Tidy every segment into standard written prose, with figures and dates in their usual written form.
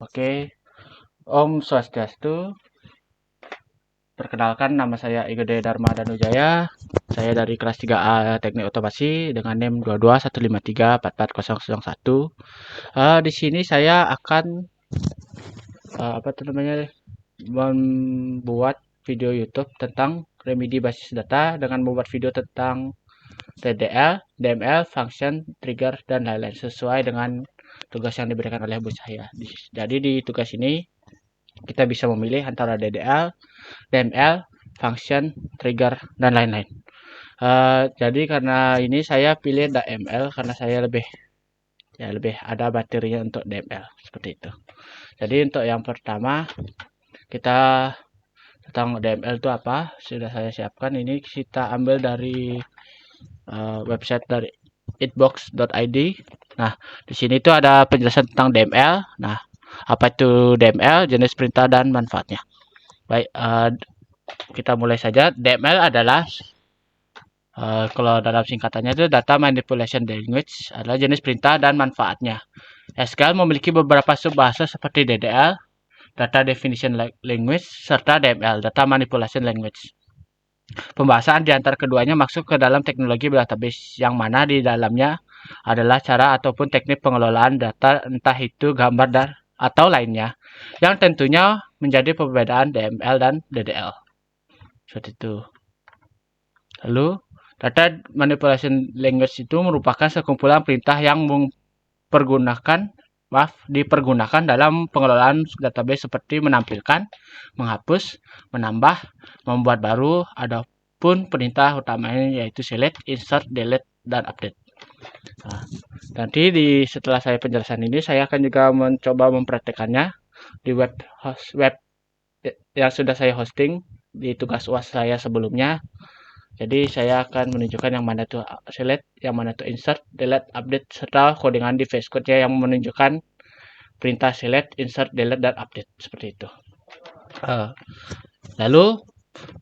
Oke, Om Swastiastu. Perkenalkan, nama saya Igede Dharma Danujaya. Saya dari kelas 3A Teknik Otomasi dengan NIM 221534401. Di sini saya akan membuat video YouTube tentang remedi basis data dengan membuat video tentang TDL, DML, function, trigger, dan lain-lain sesuai dengan tugas yang diberikan oleh bos saya. Jadi di tugas ini kita bisa memilih antara DDL, DML, function, trigger, dan lain-lain. Jadi karena ini saya pilih DML karena saya lebih ada baterinya untuk DML seperti itu. Jadi untuk yang pertama kita tentang DML itu apa sudah saya siapkan. Ini kita ambil dari website dari itbox.id. Nah, di sini itu ada penjelasan tentang DML. Nah, apa itu DML, jenis perintah dan manfaatnya. Baik, kita mulai saja. DML adalah kalau dalam singkatannya itu Data Manipulation Language, adalah jenis perintah dan manfaatnya. SQL memiliki beberapa subbahasa seperti DDL, Data Definition Language, serta DML, Data Manipulation Language. Pembahasan di antara keduanya masuk ke dalam teknologi database, yang mana di dalamnya adalah cara ataupun teknik pengelolaan data, entah itu gambar atau lainnya, yang tentunya menjadi perbedaan DML dan DDL. Seperti itu. Lalu, Data Manipulation Language itu merupakan sekumpulan perintah yang dipergunakan dalam pengelolaan database seperti menampilkan, menghapus, menambah, membuat baru, adapun perintah utamanya yaitu select, insert, delete, dan update. Nah, nanti setelah saya penjelasan ini, saya akan juga mencoba mempraktekannya di web yang sudah saya hosting di tugas UAS saya sebelumnya. Jadi saya akan menunjukkan yang mana itu select, yang mana itu insert, delete, update, serta codingan di VS Code-nya yang menunjukkan perintah select, insert, delete, dan update seperti itu. Lalu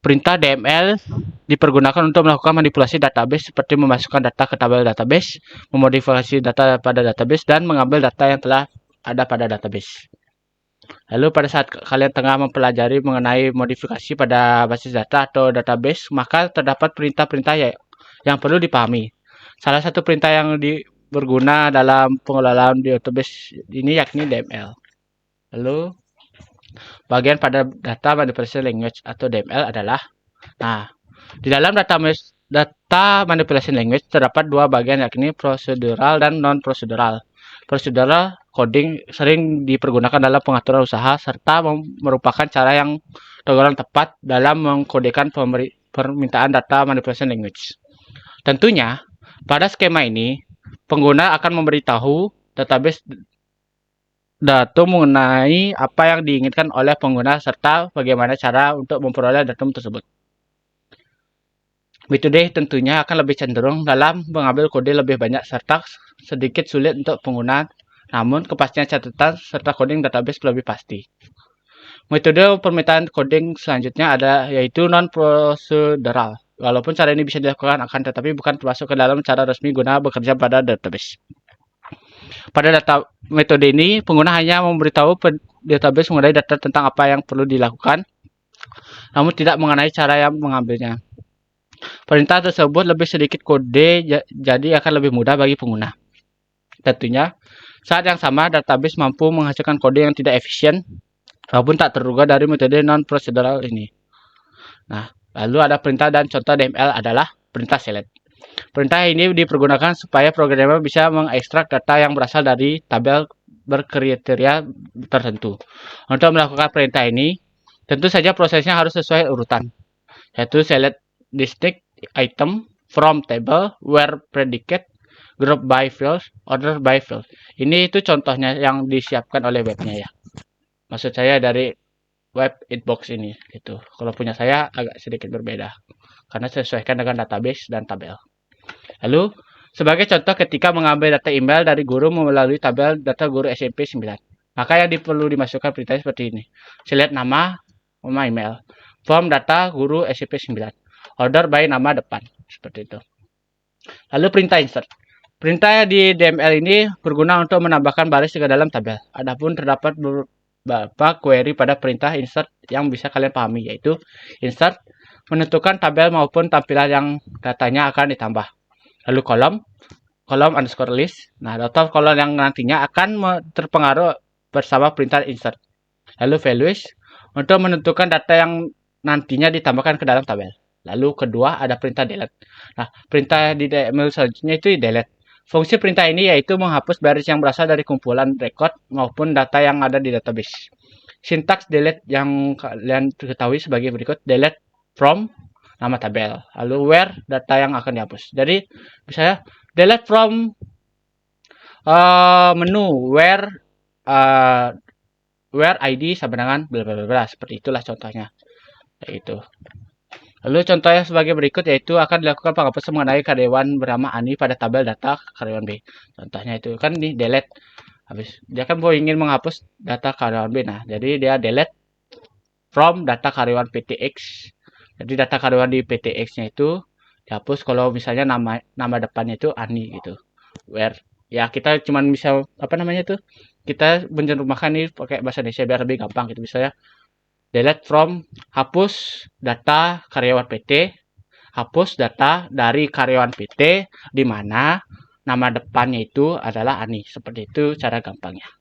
perintah DML dipergunakan untuk melakukan manipulasi database seperti memasukkan data ke tabel database, memodifikasi data pada database, dan mengambil data yang telah ada pada database. Lalu pada saat kalian tengah mempelajari mengenai modifikasi pada basis data atau database, maka terdapat perintah-perintah yang perlu dipahami. Salah satu perintah yang berguna dalam pengelolaan database ini yakni DML. Lalu bagian pada Data Manipulation Language atau DML adalah, di dalam data manipulation language terdapat dua bagian yakni prosedural dan non-prosedural. Prosedural coding sering dipergunakan dalam pengaturan usaha serta merupakan cara yang tergolong tepat dalam mengkodekan permintaan data manipulation language. Tentunya, pada skema ini, pengguna akan memberitahu database data mengenai apa yang diinginkan oleh pengguna serta bagaimana cara untuk memperoleh data tersebut. Metode tentunya akan lebih cenderung dalam mengambil kode lebih banyak serta sedikit sulit untuk pengguna, namun kepastian catatan serta coding database lebih pasti. Metode permintaan coding selanjutnya yaitu non-procedural. Walaupun cara ini bisa dilakukan akan tetapi bukan termasuk ke dalam cara resmi guna bekerja pada database. Pada metode ini, pengguna hanya memberitahu database mengenai data tentang apa yang perlu dilakukan, namun tidak mengenai cara yang mengambilnya. Perintah tersebut lebih sedikit kode, jadi akan lebih mudah bagi pengguna. Tentunya, saat yang sama database mampu menghasilkan kode yang tidak efisien maupun tak terduga dari metode non-procedural ini. Lalu ada perintah dan contoh DML adalah perintah select. Perintah ini dipergunakan supaya programmer bisa mengekstrak data yang berasal dari tabel berkriteria tertentu. Untuk melakukan perintah ini, tentu saja prosesnya harus sesuai urutan, yaitu select distinct item from table, where predicate, group by field, order by field. Ini itu contohnya yang disiapkan oleh webnya ya. Maksud saya dari web Itbox ini gitu. Kalau punya saya agak sedikit berbeda karena sesuaikan dengan database dan tabel. Lalu sebagai contoh ketika mengambil data email dari guru melalui tabel data guru SMP 9. Maka yang perlu dimasukkan perintah seperti ini. Select nama email. Form data guru SMP 9. Order by nama depan. Seperti itu. Lalu perintah insert. Perintah di DML ini berguna untuk menambahkan baris ke dalam tabel. Adapun terdapat beberapa query pada perintah insert yang bisa kalian pahami, yaitu insert menentukan tabel maupun tampilan yang datanya akan ditambah. Lalu kolom underscore list. Nah, data kolom yang nantinya akan terpengaruh bersama perintah insert. Lalu values untuk menentukan data yang nantinya ditambahkan ke dalam tabel. Lalu kedua ada perintah delete. Nah, perintah di DML selanjutnya itu delete. Fungsi perintah ini yaitu menghapus baris yang berasal dari kumpulan record maupun data yang ada di database. Sintaks delete yang kalian ketahui sebagai berikut. Delete from nama tabel. Lalu where data yang akan dihapus. Jadi misalnya delete from menu where ID sama dengan bla bla bla, seperti itulah contohnya. Itu. Lalu contohnya sebagai berikut, yaitu akan dilakukan penghapusan mengenai karyawan bernama Ani pada tabel data karyawan B. Contohnya itu kan di delete. Habis dia kan ingin menghapus data karyawan B. Nah, jadi dia delete from data karyawan PTX. Jadi data karyawan di PTX-nya itu dihapus kalau misalnya nama depannya itu Ani gitu. Where ya kita cuman bisa kita menerjemahkan ini pakai bahasa Indonesia biar lebih gampang gitu. Misalnya delete from, hapus data karyawan PT, hapus data dari karyawan PT di mana nama depannya itu adalah Ani. Seperti itu cara gampangnya.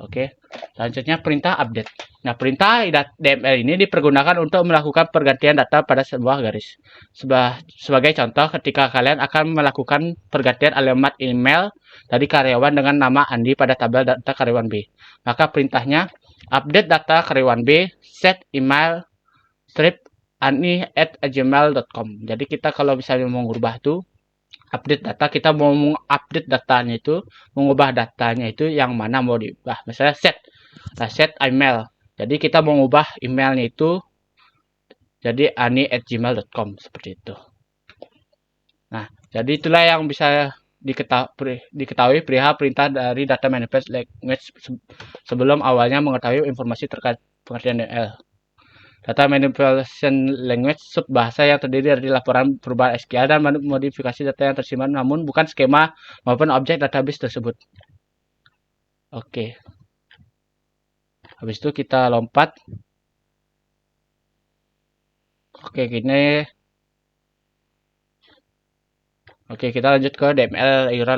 Oke, selanjutnya perintah update. Nah, perintah DML ini dipergunakan untuk melakukan pergantian data pada sebuah garis. Sebagai contoh, ketika kalian akan melakukan pergantian alamat email dari karyawan dengan nama Andi pada tabel data karyawan B, maka perintahnya update data karyawan B, set email strip ani@gmail.com. Jadi kita kalau misalnya mau ngubah tuh update data, kita mau mengupdate datanya itu, mengubah datanya itu yang mana mau diubah. Misalnya set email. Jadi kita mau mengubah emailnya itu jadi ani@gmail.com seperti itu. Nah, jadi itulah yang bisa diketahui perihal perintah dari data manifest language sebelum awalnya mengetahui informasi terkait pengertian DML. Data manipulation language subbahasa yang terdiri dari laporan perubahan SQL dan modifikasi data yang tersimpan namun bukan skema maupun objek database tersebut. Oke. Habis itu kita lompat. Oke, gini. Oke, kita lanjut ke DML era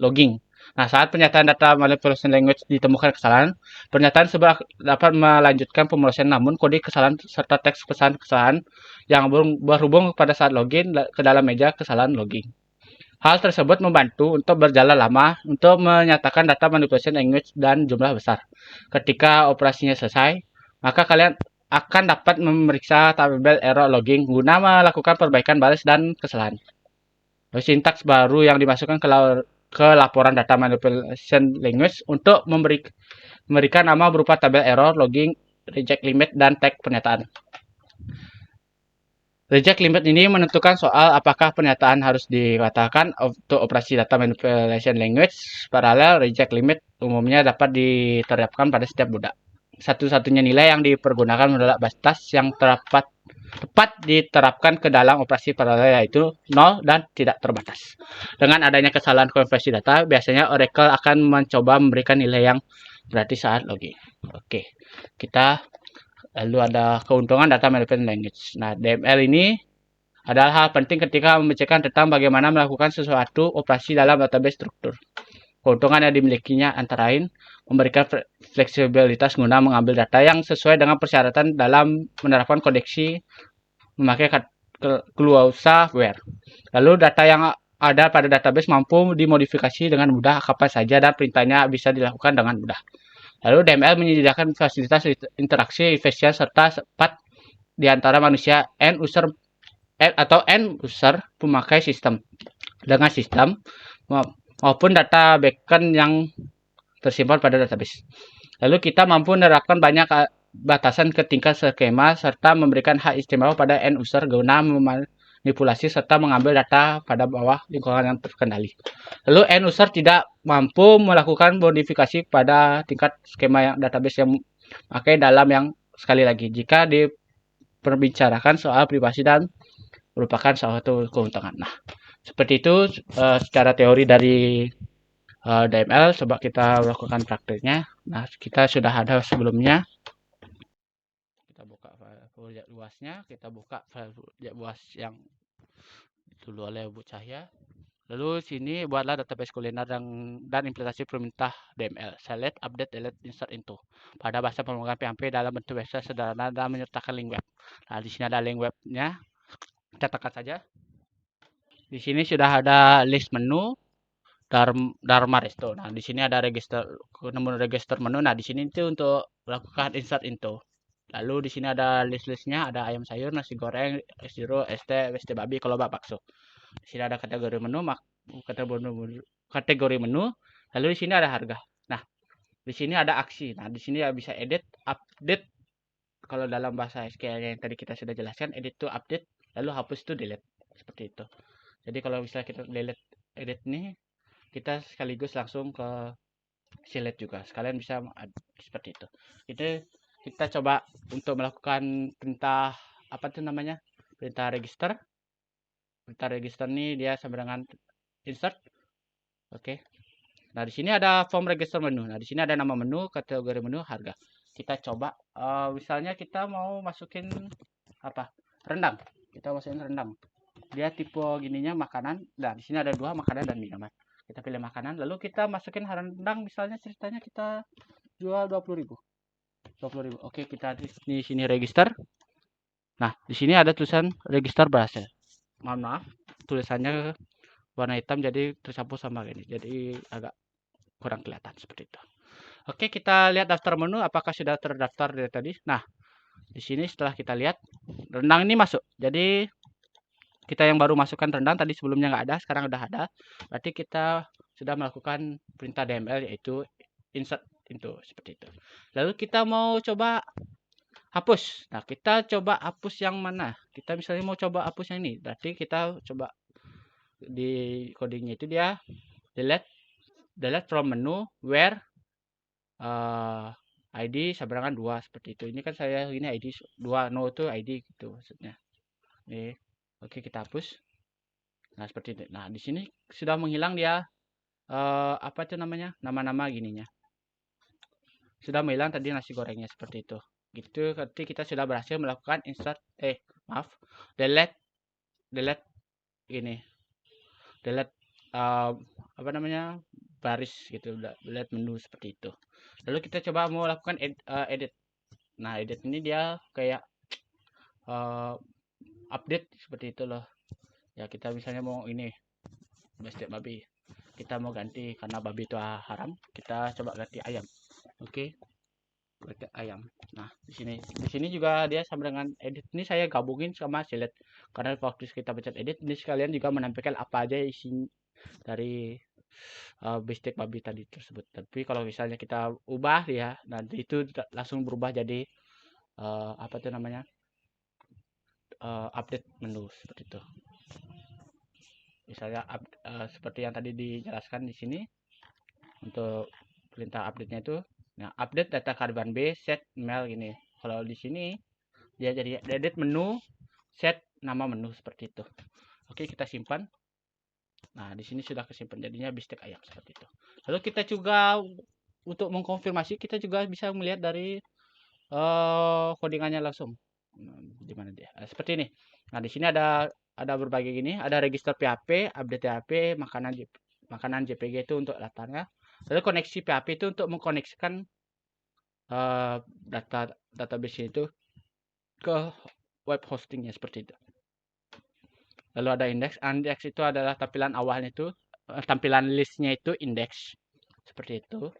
logging. Nah, saat pernyataan data manipulation language ditemukan kesalahan, pernyataan dapat melanjutkan pemrosesan namun kode kesalahan serta teks pesan kesalahan yang berhubung pada saat login ke dalam meja kesalahan logging. Hal tersebut membantu untuk berjalan lama untuk menyatakan data manipulation language dan jumlah besar. Ketika operasinya selesai, maka kalian akan dapat memeriksa tabel error logging guna melakukan perbaikan baris dan kesalahan. Sintaks baru yang dimasukkan ke laporan data manipulation language untuk memberikan nama berupa tabel error, logging, reject limit, dan tag pernyataan. Reject limit ini menentukan soal apakah pernyataan harus dikatakan untuk operasi data manipulation language. Paralel, reject limit umumnya dapat diterapkan pada setiap budak. Satu-satunya nilai yang dipergunakan menolak batas yang tepat diterapkan ke dalam operasi paralel yaitu 0 dan tidak terbatas. Dengan adanya kesalahan konversi data, biasanya Oracle akan mencoba memberikan nilai yang berarti saat login. Oke, kita lalu ada keuntungan data manipulation language. Nah, DML ini adalah hal penting ketika memecahkan tentang bagaimana melakukan sesuatu operasi dalam database struktur. Keuntungan yang dimilikinya antara lain memberikan fleksibilitas guna mengambil data yang sesuai dengan persyaratan dalam menerapkan kodeksi memakai clausa where. Lalu data yang ada pada database mampu dimodifikasi dengan mudah kapan saja dan perintahnya bisa dilakukan dengan mudah. Lalu DML menyediakan fasilitas interaksi efisien serta cepat di antara manusia end user pemakai sistem dengan sistem maupun data backend yang tersimpan pada database. Lalu kita mampu menerapkan banyak batasan ke tingkat skema serta memberikan hak istimewa pada end user guna memanipulasi serta mengambil data pada bawah lingkungan yang terkendali. Lalu end user tidak mampu melakukan modifikasi pada tingkat skema yang database yang pakai dalam yang sekali lagi jika diperbicarakan soal privasi dan merupakan suatu keuntungan. Nah, Seperti itu secara teori dari DML. Coba kita lakukan prakteknya. Nah, kita sudah ada sebelumnya. Kita buka file lihat luasnya, kita buka file lihat luas yang dulu oleh Bu Cahya. Lalu sini buatlah database kuliner dan implementasi perintah DML. Select, update, delete, insert into. Pada bahasa pemrograman PHP dalam bentuk website sederhana dan menyertakan link web. Nah, di sini ada link webnya. Kita tekan saja. Di sini sudah ada list menu Dharma Resto. Nah, di sini ada register menu. Nah, di sini itu untuk melakukan insert into. Lalu di sini ada list-listnya, ada ayam sayur, nasi goreng, es jeruk, ST babi, kalau bakso. Di sini ada kategori menu, kategori menu. Lalu di sini ada harga. Nah, di sini ada aksi. Nah, di sini ya bisa edit, update. Kalau dalam bahasa SQL yang tadi kita sudah jelaskan, edit to update, lalu hapus to delete. Seperti itu. Jadi kalau misalnya kita delete edit nih, kita sekaligus langsung ke select juga. Sekalian bisa seperti itu. Itu kita coba untuk melakukan perintah apa tuh namanya? Perintah register. Perintah register ini dia sama dengan insert. Oke. Nah, di sini ada form register menu. Nah, di sini ada nama menu, kategori menu, harga. Kita coba misalnya kita mau masukin apa? Rendang. Kita masukin rendang. Dia tipe gininya makanan. Nah, di sini ada dua, makanan dan minuman. Kita pilih makanan, lalu kita masukin rendang, misalnya ceritanya kita jual 20.000. 20.000. Oke, kita di sini register. Nah, di sini ada tulisan register berhasil. Mohon maaf, tulisannya warna hitam jadi tercampur sama ini. Jadi agak kurang kelihatan seperti itu. Oke, kita lihat daftar menu apakah sudah terdaftar dari tadi. Nah, di sini setelah kita lihat rendang ini masuk. Jadi kita yang baru masukkan rendang tadi sebelumnya nggak ada, sekarang udah ada. Berarti kita sudah melakukan perintah DML yaitu insert into seperti itu. Lalu kita mau coba hapus. Nah, kita coba hapus yang mana? Kita misalnya mau coba hapus yang ini. Berarti kita coba di codingnya itu dia delete from menu where ID seberangan 2 seperti itu. Ini kan saya ini ID 2, no itu ID gitu maksudnya. Nih. Oke, kita hapus. Nah, seperti itu. Nah, di sini sudah menghilang dia apa itu namanya? Nama-nama gininya. Sudah menghilang tadi nasi gorengnya seperti itu. Gitu, ketika kita sudah berhasil melakukan insert delete delete ini. Delete apa namanya? Baris gitu, delete menu seperti itu. Lalu kita coba mau lakukan edit. Nah, edit ini dia kayak update seperti itu loh. Ya, kita misalnya mau ini bestek babi. Kita mau ganti karena babi itu haram, kita coba ganti ayam. Oke. Ganti ayam. Nah, di sini juga dia sama dengan edit ini saya gabungin sama select. Karena waktu kita pencet edit ini sekalian juga menampilkan apa aja isi dari bestek babi tadi tersebut. Tapi kalau misalnya kita ubah ya, nanti itu langsung berubah jadi apa itu namanya? Update menu seperti itu. Misalnya seperti yang tadi dijelaskan di sini untuk perintah update-nya itu. Nah, update data karban B set mail gini. Kalau di sini dia jadi edit menu set nama menu seperti itu. Oke, kita simpan. Nah, di sini sudah kesimpan jadinya bistek ayam seperti itu. Lalu kita juga untuk mengkonfirmasi kita juga bisa melihat dari codingannya langsung. Di mana dia? Seperti ini. Nah, di sini ada berbagai gini, ada register PHP, update PHP, makanan JPG itu untuk datanya. Lalu koneksi PHP itu untuk mengkoneksikan database itu ke web hostingnya seperti itu. Lalu ada index. Index itu adalah tampilan awalnya itu, tampilan listnya itu index seperti itu.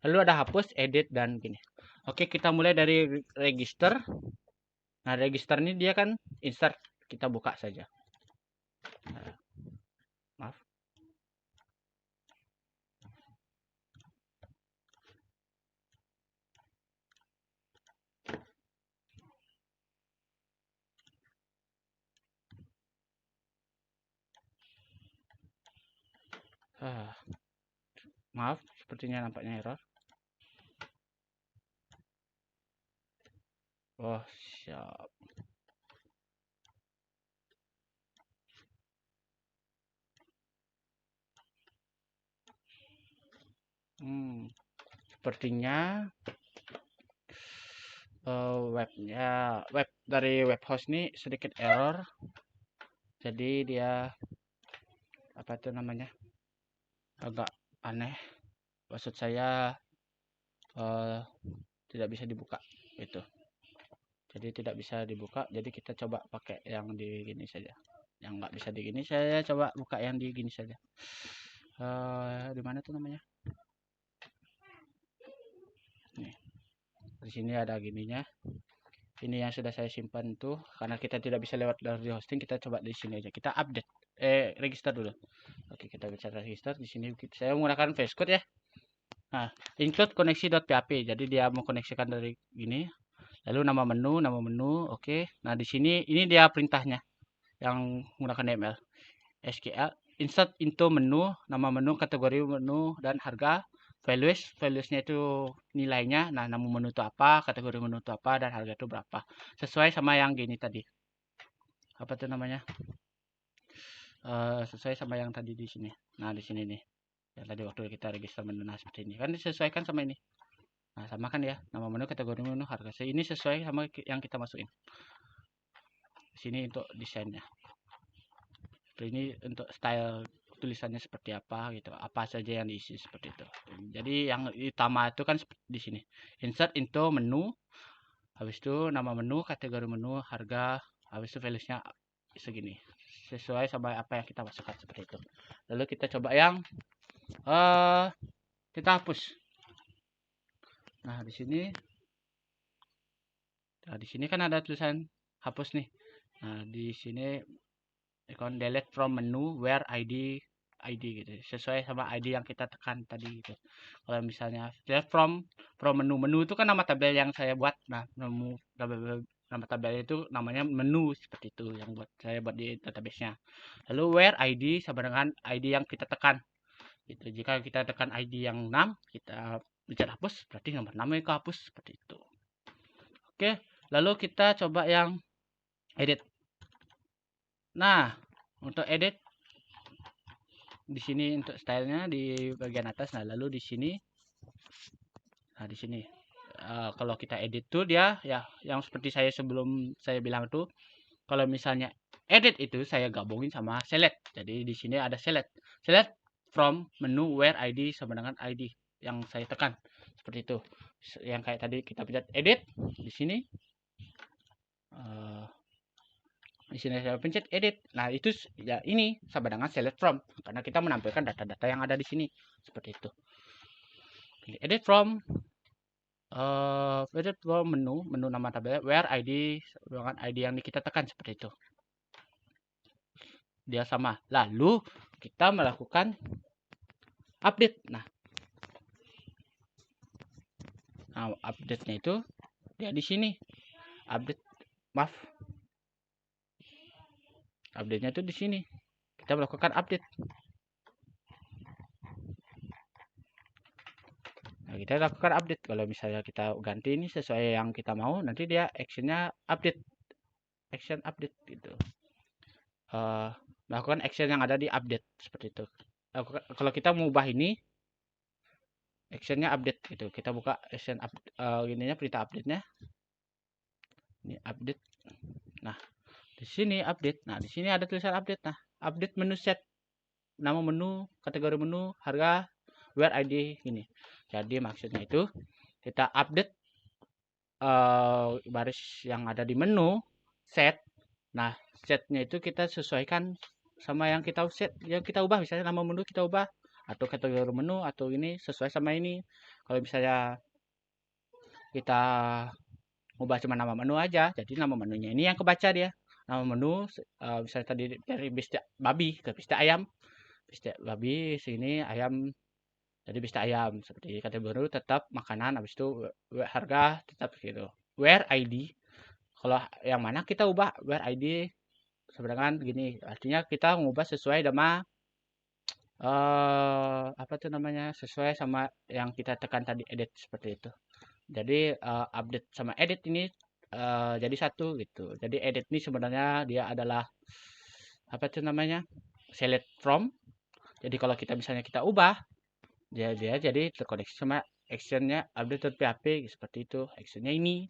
Lalu ada hapus, edit dan gini. Oke, kita mulai dari register. Nah, register ini dia kan insert. Kita buka saja. Nah, maaf. Maaf, sepertinya nampaknya error. Oh, siap. Sepertinya web dari web host ini sedikit error. Jadi dia apa itu namanya, agak aneh. Maksud saya tidak bisa dibuka itu. Jadi tidak bisa dibuka. Jadi kita coba pakai yang di gini saja. Yang nggak bisa di gini saya coba buka yang di gini saja. Di mana tuh namanya? Nih. Di sini ada gininya. Ini yang sudah saya simpan tuh, karena kita tidak bisa lewat dari hosting, kita coba di sini aja. Kita update, register dulu. Oke, kita bisa register di sini. Saya menggunakan VS Code ya. Nah, include koneksi.php. Jadi dia mau koneksikan dari gini. Lalu nama menu, oke. Nah, di sini ini dia perintahnya yang menggunakan ML. SQL insert into menu, nama menu, kategori menu, dan harga. Valuesnya itu nilainya. Nah, nama menu itu apa, kategori menu itu apa, dan harga itu berapa. Sesuai sama yang gini tadi. Apa tuh namanya? Sesuai sama yang tadi di sini. Nah, di sini nih. Yang tadi waktu kita register menu, nah seperti ini. Kan disesuaikan sama ini. Nah, sama kan ya. Nama menu, kategori menu, harga. Ini sesuai sama yang kita masukin. Sini untuk desainnya. Ini untuk style tulisannya seperti apa gitu, apa saja yang diisi seperti itu. Jadi yang utama itu kan di sini insert into menu, habis itu nama menu, kategori menu, harga, habis itu valuesnya segini, sesuai sama apa yang kita masukkan seperti itu. Lalu kita coba yang kita hapus. Nah di sini kan ada tulisan hapus nih. Nah di sini icon delete from menu where ID gitu, sesuai sama ID yang kita tekan tadi gitu. Kalau misalnya delete from menu itu kan nama tabel yang saya buat. Nah, nama tabel itu namanya menu, seperti itu yang saya buat di database-nya. Lalu where ID sama dengan ID yang kita tekan. Gitu. Jika kita tekan ID yang 6, kita pencet hapus, berarti nomor 6 yang kehapus, seperti itu. Oke, lalu kita coba yang edit. Nah, untuk edit di sini untuk stylenya di bagian atas. Nah, lalu di sini, kalau kita edit tuh dia ya yang seperti saya sebelum saya bilang tuh, kalau misalnya edit itu saya gabungin sama select. Jadi di sini ada select from menu where ID sama dengan ID yang saya tekan, seperti itu. Yang kayak tadi kita pencet edit di sini. Di sini saya pencet edit. Nah, itu ya ini sama dengan select from, karena kita menampilkan data-data yang ada di sini, seperti itu. Edit from menu nama tabel where ID dengan ID yang kita tekan, seperti itu. Dia sama. Lalu kita melakukan update. Nah, update-nya itu dia di sini. Update-nya itu di sini. Kita melakukan update. Nah, kita lakukan update. Kalau misalnya kita ganti ini sesuai yang kita mau, nanti dia actionnya update. Action update gitu. Melakukan action yang ada di update, seperti itu. Kalau kita mau ubah ini, actionnya update gitu. Kita buka action ininya, perintah update-nya. Ini update. Nah, di sini update. Nah, di sini ada tulisan update. Nah, update menu set. Nama menu, kategori menu, harga, where ID ini. Jadi maksudnya itu kita update baris yang ada di menu set. Nah, setnya itu kita sesuaikan sama yang kita ubah. Misalnya nama menu kita ubah, atau kategori menu, atau ini sesuai sama ini. Kalau misalnya kita ubah cuma nama menu aja, jadi nama menunya ini yang kebaca dia. Nama menu misalnya tadi dari bista babi ke bista ayam. Bista babi, sini ayam, jadi bista ayam. Seperti kategori tetap makanan, habis itu harga tetap gitu. Where ID, kalau yang mana kita ubah where ID sebenarnya gini, artinya kita mengubah sesuai sama apa tuh namanya, sesuai sama yang kita tekan tadi, edit, seperti itu. Jadi update sama edit ini jadi satu gitu. Jadi edit ini sebenarnya dia adalah apa tuh namanya, select from. Jadi kalau kita misalnya kita ubah Dia jadi terkoneksi sama actionnya update PHP seperti itu. Actionnya ini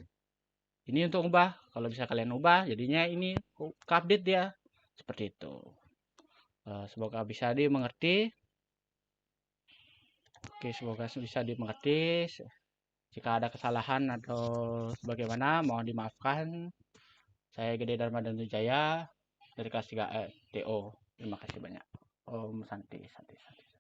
untuk ubah. Kalau bisa kalian ubah jadinya ini ke update dia seperti itu. Semoga bisa dimengerti. Oke, semoga bisa dimengerti. Jika ada kesalahan atau bagaimana mohon dimaafkan. Saya Gede Dharma Danujaya dari kelas 3 TO. Terima kasih banyak. Om Santi Santi Santi.